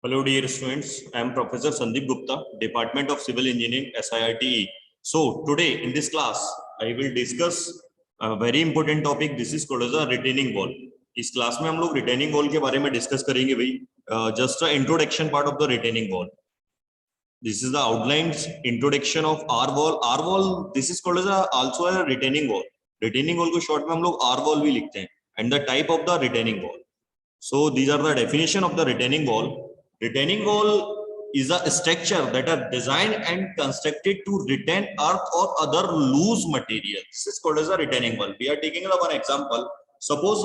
Hello, dear students. I am Professor Sandeep Gupta, Department of Civil Engineering, SIRTE. So, today in this class, I will discuss a very important topic. This is called as a retaining wall. इस class में हम लोग retaining wall के बारे में discuss करेंगे भाई. Just introduction part of the retaining wall. This is the outlines introduction of R wall. R wall. This is called as also a retaining wall. Retaining wall को short में हम लोग R wall भी लिखते हैं. And the type of the retaining wall. So these are the definition of the retaining wall. Retaining wall is a structure that are designed and constructed to retain earth or other loose material. This is called as a retaining wall. We are taking one example. Suppose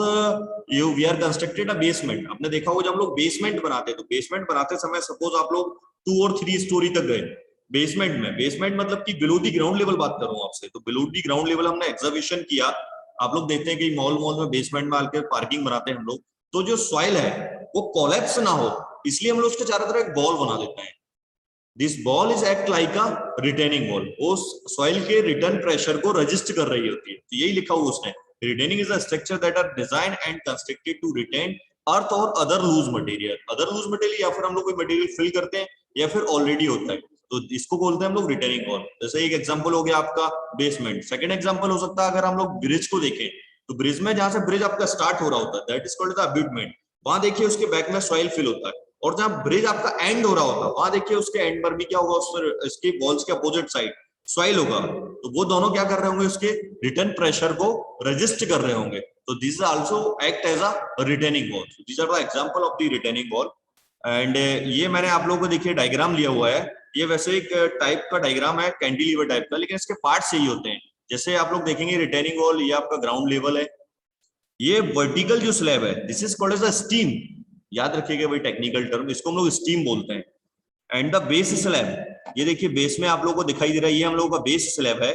we are constructed a basement. आपने देखा होगा जब हम लोग basement बनाते हैं तो basement बनाते समय suppose आप लोग 2 और 3 स्टोरी तक गए बेसमेंट में. बेसमेंट मतलब कि बिलो दी ग्राउंड लेवल बात कर रहा हूं आपसे. तो बिलो दी ग्राउंड लेवल हमने एग्जामिनेशन किया. आप लोग देखते हैं कि मॉल में बेसमेंट में आकर पार्किंग बनाते हैं हम लोग. तो जो सॉइल है वो कोलैप्स ना हो इसलिए हम लोग उसके चारों तरफ एक बॉल बना देते हैं. This ball is act like a retaining wall. वो सॉइल के रिटर्न प्रेशर को रजिस्ट कर रही होती है. तो यही लिखा हुआ उसने. Retaining is a structure that are design and constructed to retain earth और other loose material. Other loose material या फिर हम लोग कोई मटेरियल फिल करते हैं या फिर ऑलरेडी होता है तो इसको बोलते हैं हम लोग रिटेनिंग वॉल. जैसे एक एग्जांपल हो गया आपका बेसमेंट. सेकंड एग्जांपल हो सकता है अगर हम लोग ब्रिज को देखें तो ब्रिज में जहां से ब्रिज आपका स्टार्ट हो रहा होता है that is called the abutment. वहां देखिए उसके बैक में सॉइल फिल होता है और जहां ब्रिज आपका एंड हो रहा होता है वहां देखिए उसके एंड पर भी क्या होगा उसके वॉल्स के अपोजिट साइड सॉइल होगा. तो वो दोनों क्या कर रहे होंगे उसके रिटर्न प्रेशर को रजिस्ट कर रहे होंगे. तो this also act as a retaining wall. This are the example of the retaining wall. And ये मैंने आप लोगों को देखिए डायग्राम लिया हुआ है. ये वैसे एक टाइप का डायग्राम है कैंटिलीवर टाइप का लेकिन इसके पार्ट्स यही होते हैं. जैसे आप लोग देखेंगे रिटेनिंग वॉल ये आपका ग्राउंड लेवल है. ये वर्टिकल जो स्लैब है this is called as a stem. याद रखिएगा भाई टेक्निकल टर्म इसको हम लोग स्टीम बोलते हैं. एंड द बेस स्लैब ये देखिए बेस में आप लोगों को दिखाई दे रहा है ये हम लोगों का बेस स्लैब है.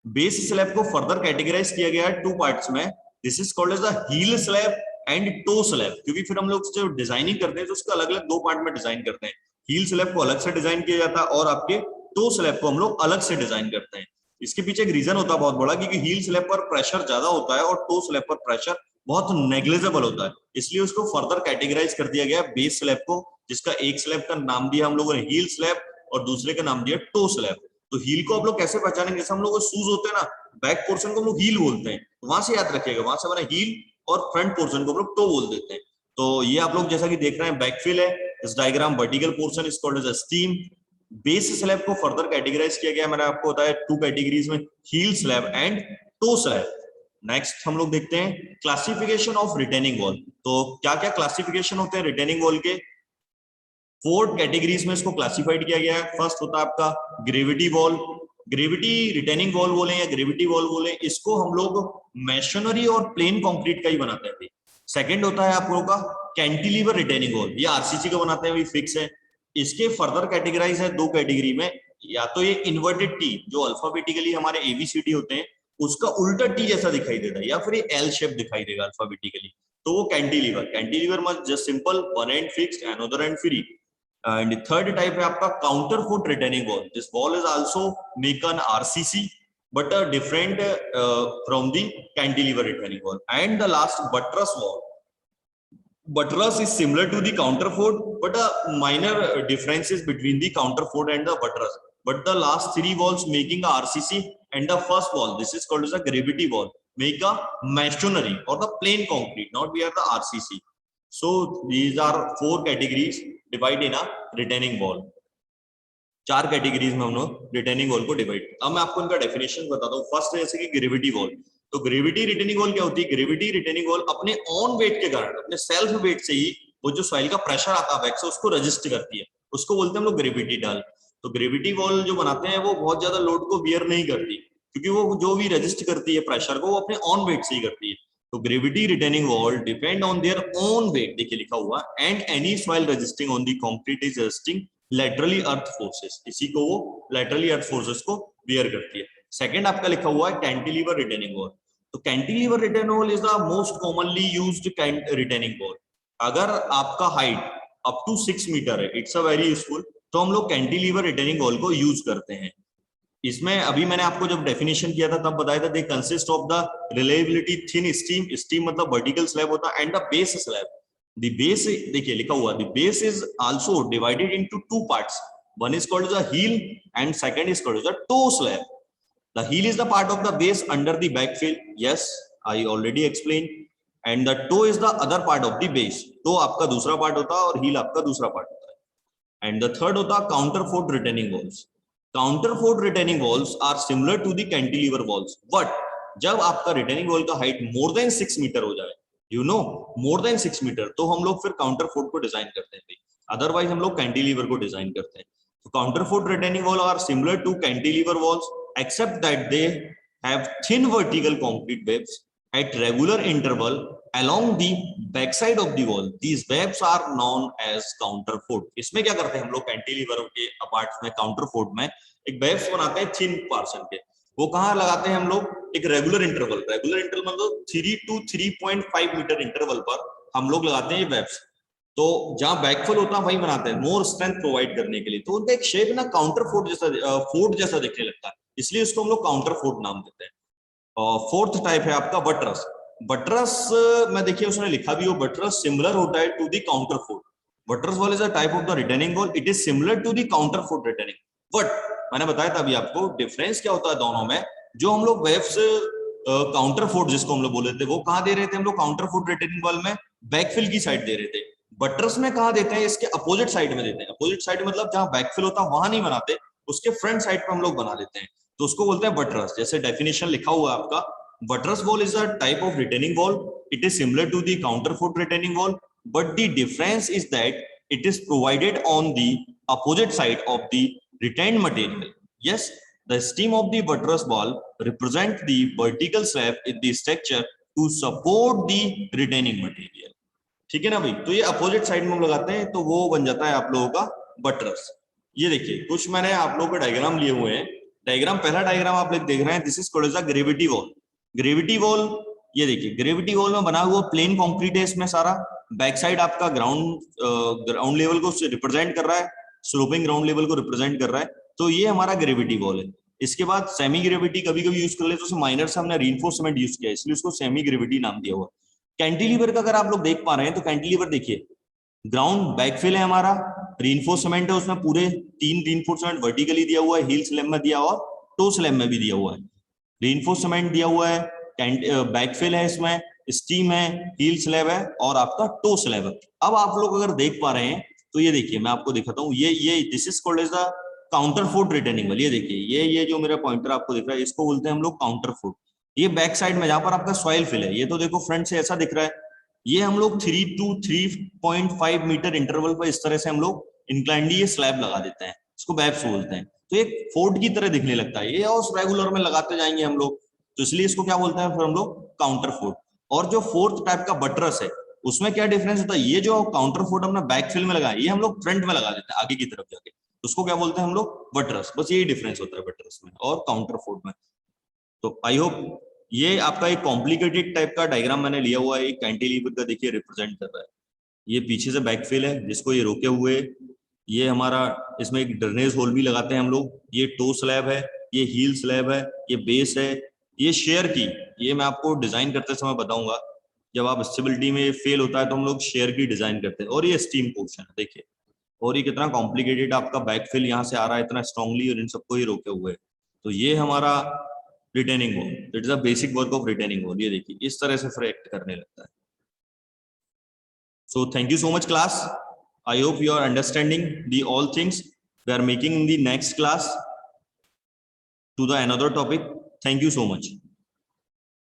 बेस स्लैब को फर्दर कैटेगराइज किया गया है 2 पार्ट्स में. This is called as a heel slab and toe slab. क्योंकि फिर हम लोग जो डिजाइनिंग करते हैं तो उसका अलग अलग 2 पार्ट में डिजाइन करते हैं. हील स्लैब को अलग से डिजाइन किया जाता है और आपके टो स्लैब को हम लोग अलग से डिजाइन करते हैं. इसके पीछे एक रीजन होता है बहुत बड़ा क्योंकि हील स्लैब पर प्रेशर ज्यादा होता है और टो स्लैब पर प्रेशर बहुत नेग्लिजिबल होता है. इसलिए उसको फर्दर कैटेगराइज कर दिया गया बेस स्लैब को जिसका एक स्लैब का नाम दिया हम लोगों ने हील स्लैब और दूसरे का नाम दिया टो स्लैब. तो हील को आप लोग कैसे पहचानेंगे जैसे हम लोग शूज होते हैं ना बैक पोर्शन को हम लोग हील बोलते हैं. तो वहां से याद रखिएगा वहां से हमारा हील और फ्रंट पोर्शन को हम लोग टो बोल देते हैं. तो ये आप लोग जैसा कि देख रहे हैं बैकफिल है. इस diagram vertical portion is called as a stem. Base slab को फर्दर कैटेगराइज किया गया मैंने आपको बताया 2 कैटेगरीज में heel slab and toe slab. Next हम लोग देखते हैं क्लासिफिकेशन ऑफ रिटेनिंग वॉल. तो क्या क्या क्लासिफिकेशन होते हैं रिटेनिंग वॉल के 4 कैटेगरीज में इसको क्लासिफाइड किया गया है. फर्स्ट होता है आपका gravity wall. Gravity retaining wall बोले या ग्रेविटी वॉल बोले इसको हम लोग मैशनरी और प्लेन कंक्रीट का ही बनाते हैं. सेकंड होता है आप लोगों का कैंटिलीवर रिटेनिंग वॉल. ये आरसीसी का बनाते हैं फिक्स है. इसके फर्दर कैटेगराइज है 2 कैटेगरी में. या तो ये इन्वर्टेड टी जो अल्फाबेटिकली हमारे एबीसीडी होते हैं उसका उल्टा टी जैसा दिखाई देता है या फिर ये एल शेप दिखाई देगा अल्फाबेटिकली तो वो cantilever. Cantilever must just simple one and fixed another and free. And third type है आपका counter foot retaining wall. This wall is also make an RCC but different from the cantilever retaining wall. And the last buttress wall. Buttress is similar to the counterfort but a minor differences between the counterfort and the buttress. But the last 3 walls making a RCC and the first wall this is called as a gravity wall make a masonry or the plain concrete not we are the RCC. So these are 4 categories divided in a retaining wall. 4 categories में हम लोग retaining wall को divide. अब मैं आपको इनका definition बताता हूँ. फर्स्ट जैसे कि ग्रेविटी वॉल. तो ग्रेविटी रिटेनिंग वॉल क्या होती है. ग्रेविटी रिटेनिंग वॉल अपने ऑन वेट के कारण अपने सेल्फ वेट से ही वो जो सॉइल का प्रेशर आता है बैक से उसको रजिस्ट करती है. उसको बोलते हैं हम लोग ग्रेविटी डाल. तो ग्रेविटी वॉल जो बनाते हैं वो बहुत ज्यादा लोड को बियर नहीं करती क्योंकि वो जो भी रजिस्ट करती है प्रेशर को वो अपने ऑन वेट से ही करती है. तो gravity retaining wall depend on their own wait देखिए लिखा हुआ and any soil resisting on the concrete is resisting laterally earth forces. इसी को वो लैटरली अर्थ फोर्सेस को बियर करती है. सेकंड आपका लिखा हुआ है कैंटिलीवर रिटेनिंग वॉल. तो cantilever retaining wall is the most commonly used retaining wall. अगर आपका हाइट अप टू 6 मीटर है इट्स अ वेरी यूजफुल तो हम लोग कैंटिलीवर रिटेनिंग वॉल को यूज करते हैं. इसमें अभी मैंने आपको जब डेफिनेशन किया था तब बताया था they consist of the reliability thin steam. Steam मतलब वर्टिकल स्लैब होता है and the base slab. The base, देखिए लिखा हुआ, the base is also divided into two parts. One is called the heel and second is called the toe slab. The heel is the part of the base under the backfill. Yes, I already explained. And the toe is the other part of the base. Toe आपका दूसरा part होता है और heel आपका दूसरा part होता है. And the third होता है counterfort retaining walls. Counterfort retaining walls are similar to the cantilever walls. But जब आपका retaining wall का height more than 6 मीटर हो जाए, you know, more than 6 metre, तो हम लोग फिर counterfort को डिजाइन करते हैं. Otherwise हम लोग cantilever को डिजाइन करते हैं. So counterfort retaining wall are similar to cantilever walls, except that they have thin vertical concrete webs at regular interval along the backside of the wall. These webs are known as counterfort. इसमें क्या करते हैं हम लोग cantilever के apart में counterfort में एक वेब्स बनाते हैं थिन पोर्शन के. वो कहाँ लगाते हैं हम लोग? एक रेगुलर इंटरवल मतलब 3 to 3.5 मीटर इंटरवल पर हम लोग लगाते हैं ये वेब्स. तो जहां बैकफुल होता है वही बनाते हैं मोर स्ट्रेंथ प्रोवाइड करने के लिए. तो उनका एक शेप ना काउंटर फोर्ट जैसा दिखने लगता है, इसलिए उसको हम लोग काउंटर फोर्ट नाम देते हैं. फोर्थ टाइप है आपका बटरस. बटरस में देखिए उसने लिखा भी हो, बटरस सिमिलर होता है to the counter fort. Buttress wall is a type of the retaining wall. It is similar to the counter fort retaining. But मैंने बताया था अभी आपको डिफरेंस क्या होता है दोनों में. जो हम लोग वेव्स काउंटर फोर्ट जिसको हम लोग बोले थे वो कहाँ दे रहे थे हम लोग काउंटर फोर्ट रिटेनिंग वॉल में? बैकफिल की साइड दे रहे थे. बटरस में कहा देते हैं? इसके अपोजिट साइड में देते हैं. अपोजिट साइड मतलब जहां बैकफिल होता है वहां नहीं बनाते, उसके फ्रंट साइड पे हम लोग बना देते हैं, तो उसको बोलते हैं बटरस. जैसे डेफिनेशन लिखा हुआ है आपका, buttress wall is a type of retaining wall. It is similar to the counterfort retaining wall, but the difference is that it is provided on the opposite side of the retained material. Yes, the stem of the buttress wall represent the vertical slab in the structure to support the retaining material. ठीक है ना भाई. तो ये opposite side में हम लगाते हैं तो वो बन जाता है आप लोगों का बटरस. ये देखिए कुछ मैंने आप लोगों को डायग्राम लिए हुए हैं. डायग्राम, पहला डायग्राम आप लोग देख रहे हैं, this is called as gravity wall. Gravity wall, ये देखिए ग्रेविटी वॉल में बना हुआ प्लेन कॉन्क्रीट है इसमें सारा. बैक साइड आपका ग्राउंड लेवल को रिप्रेजेंट कर रहा है, स्लोपिंग ग्राउंड लेवल को रिप्रेजेंट कर रहा है. तो ये हमारा ग्रेविटी वॉल है. इसके बाद सेमी ग्रेविटी कभी कभी यूज कर लेते, तो माइनर से हमने रीइंफोर्समेंट यूज किया इसलिए उसको सेमी ग्रेविटी नाम दिया हुआ. कैंटिलीवर का अगर आप लोग देख पा रहे हैं तो कैंटिलीवर देखिए ग्राउंड बैकफिल है हमारा, रीइंफोर्समेंट है उसमें पूरे 3 रीइंफोर्समेंट वर्टिकली दिया हुआ है, हील स्लैब में दिया हुआ, टो स्लैब में भी दिया हुआ है. रीइंफोर्समेंट दिया हुआ है, बैकफिल है इसमें, स्टीम है, हील स्लैब है और आपका टो स्लैब है. अब आप लोग अगर देख पा रहे हैं तो ये देखिए मैं आपको दिखाता हूँ, ये this is called as the counter fort retaining wall. ये देखिए ये जो मेरा पॉइंटर आपको दिख रहा है इसको बोलते हैं हम लोग काउंटर फोर्ट. ये बैक साइड में जहां पर आपका सॉइल फिल है, ये तो देखो फ्रंट से ऐसा दिख रहा है, ये हम लोग 3 to 3.5 मीटर इंटरवल पर इस तरह से हम लोग इंक्लाइंडली ये स्लैब लगा देते हैं, इसको बैब्स बोलते हैं. तो एक फोर्ट की तरह दिखने लगता है ये, और रेगुलर में लगाते जाएंगे हम लोग, तो इसलिए इसको क्या बोलते हैं फिर हम लोग काउंटर फोर्ट. और जो फोर्थ टाइप का बटरस है उसमें क्या डिफरेंस होता है, ये जो काउंटर फोर्ट हमने बैक फिल में लगाया ये हम लोग फ्रंट में लगा देते हैं आगे की तरफ जाके, उसको क्या बोलते हैं हम लोग बटरस. बस यही डिफरेंस होता है बटरस में और काउंटर फोर्ट में. तो आई होप ये आपका एक कॉम्प्लिकेटेड टाइप का डायग्राम मैंने लिया हुआ है, एक कैंटिलीवर का देखिए रिप्रेजेंट कर रहा है. ये पीछे से बैकफिल है जिसको ये रोके हुए, ये हमारा इसमें एक ड्रेनेज होल भी लगाते हैं हम लोग, ये टो स्लैब है, ये हील स्लैब है, ये बेस है, ये शेयर की, ये मैं आपको डिजाइन करते समय बताऊंगा, जब आप स्टेबिलिटी में फेल होता है तो हम लोग शेयर की डिजाइन करते हैं. और ये स्टीम पोर्शन है देखिए, और ये कितना कॉम्प्लिकेटेड आपका बैकफिल यहाँ से आ रहा है इतना स्ट्रांगली और इन सबको ही रोके हुए. तो ये हमारा retaining wall, it is a basic work of retaining wall. ये देखिए इस तरह से फिर एक्ट करने लगता है. So thank you so much class. I hope you are understanding the all things we are making in the next class to the another topic. Thank you so much.